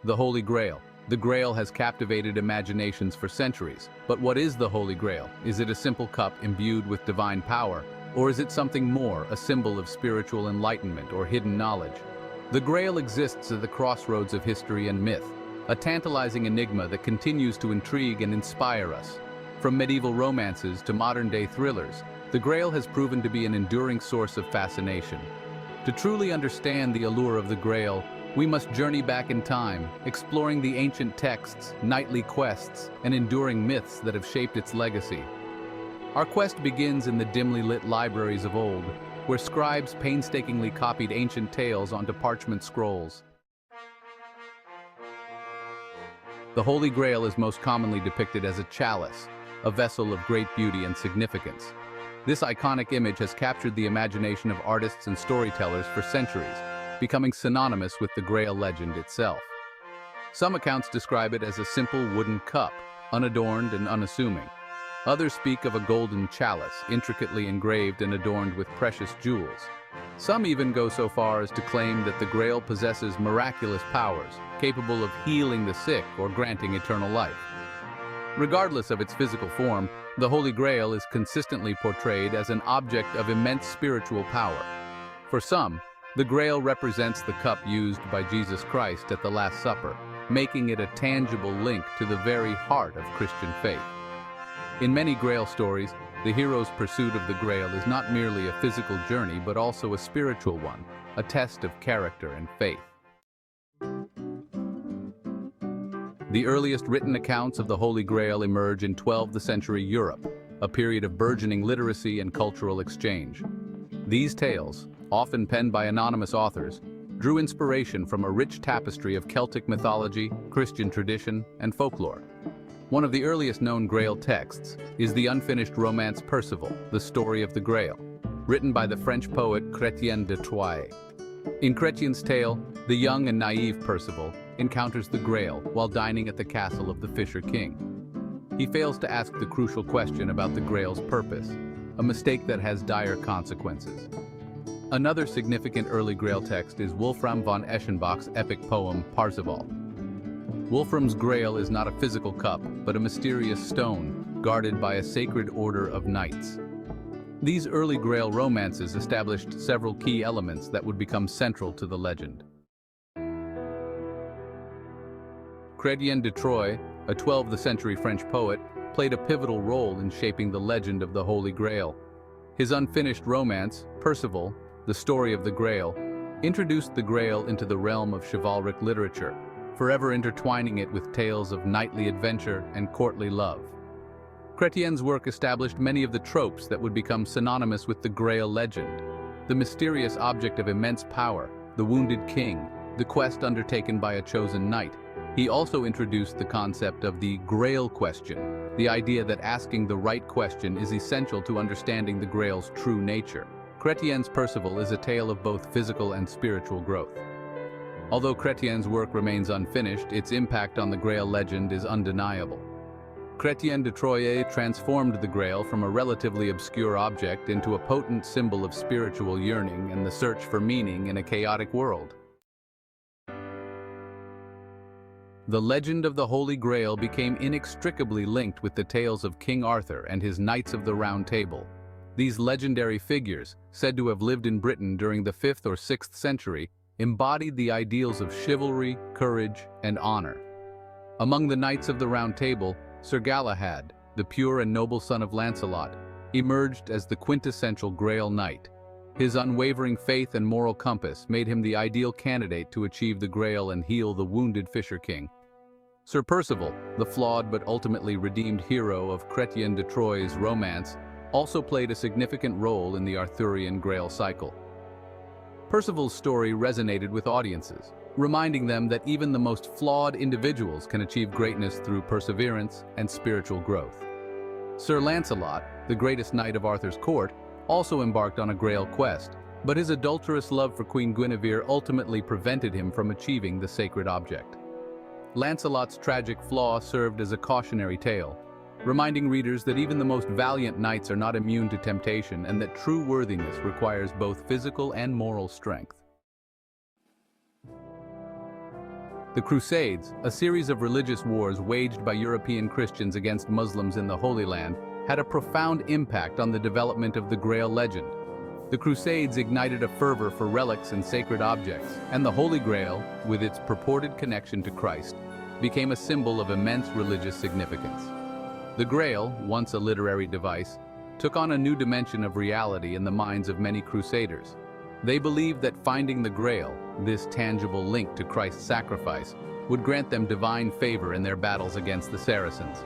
The Holy Grail. The Grail has captivated imaginations for centuries. But what is the Holy Grail? Is it a simple cup imbued with divine power? Or is it something more, a symbol of spiritual enlightenment or hidden knowledge? The Grail exists at the crossroads of history and myth, a tantalizing enigma that continues to intrigue and inspire us. From medieval romances to modern-day thrillers, the Grail has proven to be an enduring source of fascination. To truly understand the allure of the Grail, we must journey back in time, exploring the ancient texts, knightly quests, and enduring myths that have shaped its legacy. Our quest begins in the dimly lit libraries of old, where scribes painstakingly copied ancient tales onto parchment scrolls. The Holy Grail is most commonly depicted as a chalice, a vessel of great beauty and significance. This iconic image has captured the imagination of artists and storytellers for centuries, becoming synonymous with the Grail legend itself. Some accounts describe it as a simple wooden cup, unadorned and unassuming. Others speak of a golden chalice, intricately engraved and adorned with precious jewels. Some even go so far as to claim that the Grail possesses miraculous powers, capable of healing the sick or granting eternal life. Regardless of its physical form, the Holy Grail is consistently portrayed as an object of immense spiritual power. For some, the Grail represents the cup used by Jesus Christ at the Last Supper, making it a tangible link to the very heart of Christian faith. In many Grail stories, the hero's pursuit of the Grail is not merely a physical journey but also a spiritual one, a test of character and faith. The earliest written accounts of the Holy Grail emerge in 12th century Europe, a period of burgeoning literacy and cultural exchange. These tales, often penned by anonymous authors, drew inspiration from a rich tapestry of Celtic mythology, Christian tradition, and folklore. One of the earliest known Grail texts is the unfinished romance Percival, the Story of the Grail, written by the French poet Chrétien de Troyes. In Chrétien's tale, the young and naive Percival encounters the Grail while dining at the castle of the Fisher King. He fails to ask the crucial question about the Grail's purpose, a mistake that has dire consequences. Another significant early Grail text is Wolfram von Eschenbach's epic poem Parzival. Wolfram's Grail is not a physical cup, but a mysterious stone guarded by a sacred order of knights. These early Grail romances established several key elements that would become central to the legend. Chrétien de Troyes, a 12th century French poet, played a pivotal role in shaping the legend of the Holy Grail. His unfinished romance, Percival, the Story of the Grail, introduced the Grail into the realm of chivalric literature, forever intertwining it with tales of knightly adventure and courtly love. Chrétien's work established many of the tropes that would become synonymous with the Grail legend: the mysterious object of immense power, the wounded king, the quest undertaken by a chosen knight. He also introduced the concept of the Grail question, the idea that asking the right question is essential to understanding the Grail's true nature. Chrétien's Percival is a tale of both physical and spiritual growth. Although Chrétien's work remains unfinished, its impact on the Grail legend is undeniable. Chrétien de Troyes transformed the Grail from a relatively obscure object into a potent symbol of spiritual yearning and the search for meaning in a chaotic world. The legend of the Holy Grail became inextricably linked with the tales of King Arthur and his Knights of the Round Table. These legendary figures, said to have lived in Britain during the 5th or 6th century, embodied the ideals of chivalry, courage, and honor. Among the Knights of the Round Table, Sir Galahad, the pure and noble son of Lancelot, emerged as the quintessential Grail Knight. His unwavering faith and moral compass made him the ideal candidate to achieve the Grail and heal the wounded Fisher King. Sir Percival, the flawed but ultimately redeemed hero of Chrétien de Troyes' romance, also played a significant role in the Arthurian Grail cycle. Percival's story resonated with audiences, reminding them that even the most flawed individuals can achieve greatness through perseverance and spiritual growth. Sir Lancelot, the greatest knight of Arthur's court, also embarked on a Grail quest, but his adulterous love for Queen Guinevere ultimately prevented him from achieving the sacred object. Lancelot's tragic flaw served as a cautionary tale, reminding readers that even the most valiant knights are not immune to temptation and that true worthiness requires both physical and moral strength. The Crusades, a series of religious wars waged by European Christians against Muslims in the Holy Land, had a profound impact on the development of the Grail legend. The Crusades ignited a fervor for relics and sacred objects, and the Holy Grail, with its purported connection to Christ, became a symbol of immense religious significance. The Grail, once a literary device, took on a new dimension of reality in the minds of many crusaders. They believed that finding the Grail, this tangible link to Christ's sacrifice, would grant them divine favor in their battles against the Saracens.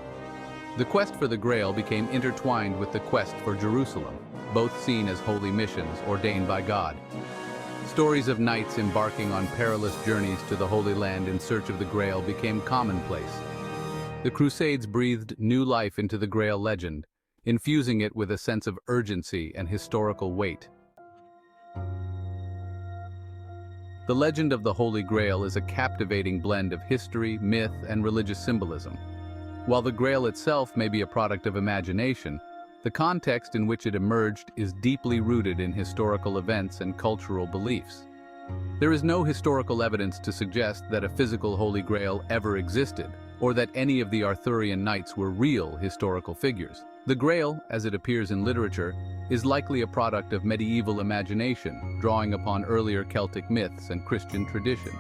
The quest for the Grail became intertwined with the quest for Jerusalem, both seen as holy missions ordained by God. Stories of knights embarking on perilous journeys to the Holy Land in search of the Grail became commonplace. The Crusades breathed new life into the Grail legend, infusing it with a sense of urgency and historical weight. The legend of the Holy Grail is a captivating blend of history, myth, and religious symbolism. While the Grail itself may be a product of imagination, the context in which it emerged is deeply rooted in historical events and cultural beliefs. There is no historical evidence to suggest that a physical Holy Grail ever existed, or that any of the Arthurian knights were real historical figures. The Grail, as it appears in literature, is likely a product of medieval imagination, drawing upon earlier Celtic myths and Christian traditions.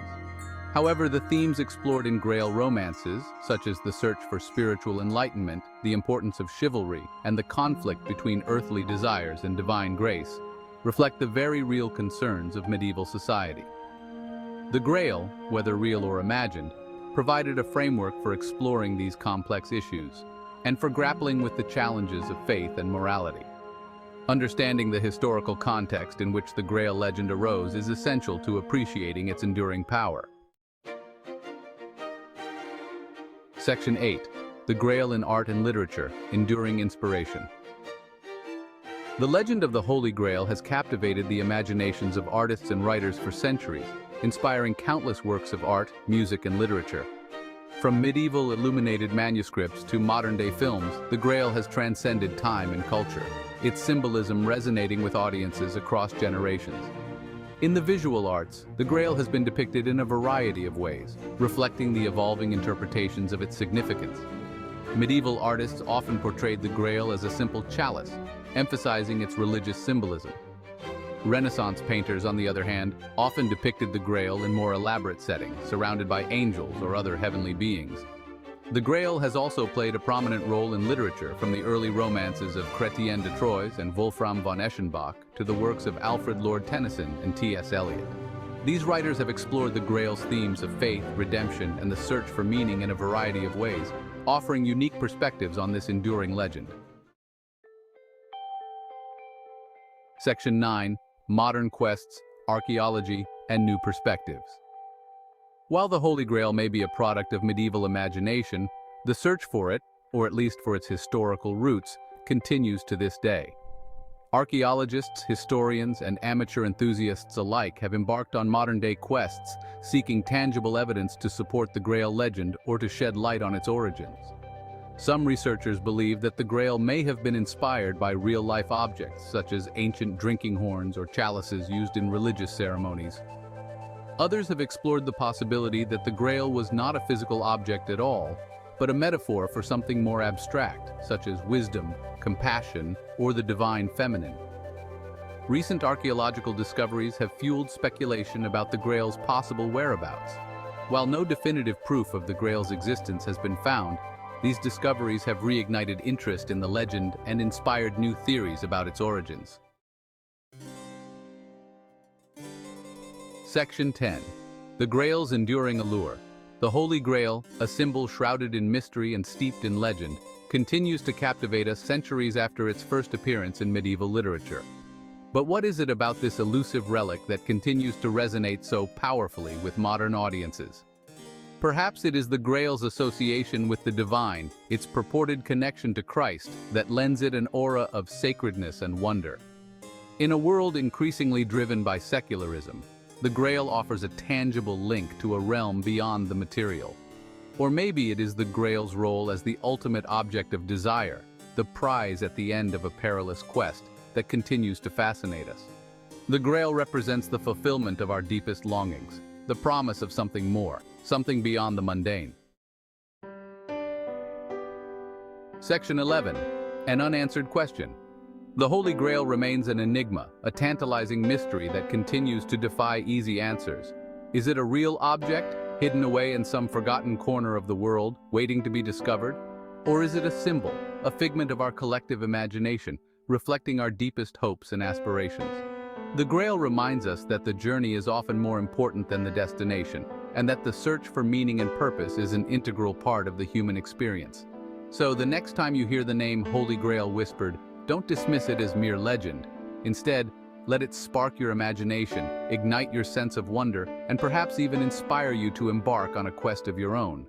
However, the themes explored in Grail romances, such as the search for spiritual enlightenment, the importance of chivalry, and the conflict between earthly desires and divine grace, reflect the very real concerns of medieval society. The Grail, whether real or imagined, provided a framework for exploring these complex issues, and for grappling with the challenges of faith and morality. Understanding the historical context in which the Grail legend arose is essential to appreciating its enduring power. Section 8. The Grail in Art and Literature, Enduring Inspiration. The legend of the Holy Grail has captivated the imaginations of artists and writers for centuries, inspiring countless works of art, music, and literature. From medieval illuminated manuscripts to modern-day films, the Grail has transcended time and culture, its symbolism resonating with audiences across generations. In the visual arts, the Grail has been depicted in a variety of ways, reflecting the evolving interpretations of its significance. Medieval artists often portrayed the Grail as a simple chalice, emphasizing its religious symbolism. Renaissance painters, on the other hand, often depicted the Grail in more elaborate settings, surrounded by angels or other heavenly beings. The Grail has also played a prominent role in literature, from the early romances of Chrétien de Troyes and Wolfram von Eschenbach to the works of Alfred Lord Tennyson and T.S. Eliot. These writers have explored the Grail's themes of faith, redemption, and the search for meaning in a variety of ways, offering unique perspectives on this enduring legend. Section 9. Modern Quests, Archaeology, and New Perspectives. While the Holy Grail may be a product of medieval imagination, the search for it, or at least for its historical roots, continues to this day. Archaeologists, historians, and amateur enthusiasts alike have embarked on modern-day quests, seeking tangible evidence to support the Grail legend or to shed light on its origins. Some researchers believe that the Grail may have been inspired by real-life objects, such as ancient drinking horns or chalices used in religious ceremonies. Others have explored the possibility that the Grail was not a physical object at all, but a metaphor for something more abstract, such as wisdom, compassion, or the divine feminine. Recent archaeological discoveries have fueled speculation about the Grail's possible whereabouts. While no definitive proof of the Grail's existence has been found, these discoveries have reignited interest in the legend and inspired new theories about its origins. Section 10. The Grail's Enduring Allure. The Holy Grail, a symbol shrouded in mystery and steeped in legend, continues to captivate us centuries after its first appearance in medieval literature. But what is it about this elusive relic that continues to resonate so powerfully with modern audiences? Perhaps it is the Grail's association with the divine, its purported connection to Christ, that lends it an aura of sacredness and wonder. In a world increasingly driven by secularism, the Grail offers a tangible link to a realm beyond the material. Or maybe it is the Grail's role as the ultimate object of desire, the prize at the end of a perilous quest, that continues to fascinate us. The Grail represents the fulfillment of our deepest longings, the promise of something more, something beyond the mundane. Section 11. An unanswered question. The Holy Grail remains an enigma, a tantalizing mystery that continues to defy easy answers. Is it a real object, hidden away in some forgotten corner of the world, waiting to be discovered? Or is it a symbol, a figment of our collective imagination, reflecting our deepest hopes and aspirations? The Grail reminds us that the journey is often more important than the destination, and that the search for meaning and purpose is an integral part of the human experience. So the next time you hear the name Holy Grail whispered, don't dismiss it as mere legend. Instead, let it spark your imagination, ignite your sense of wonder, and perhaps even inspire you to embark on a quest of your own.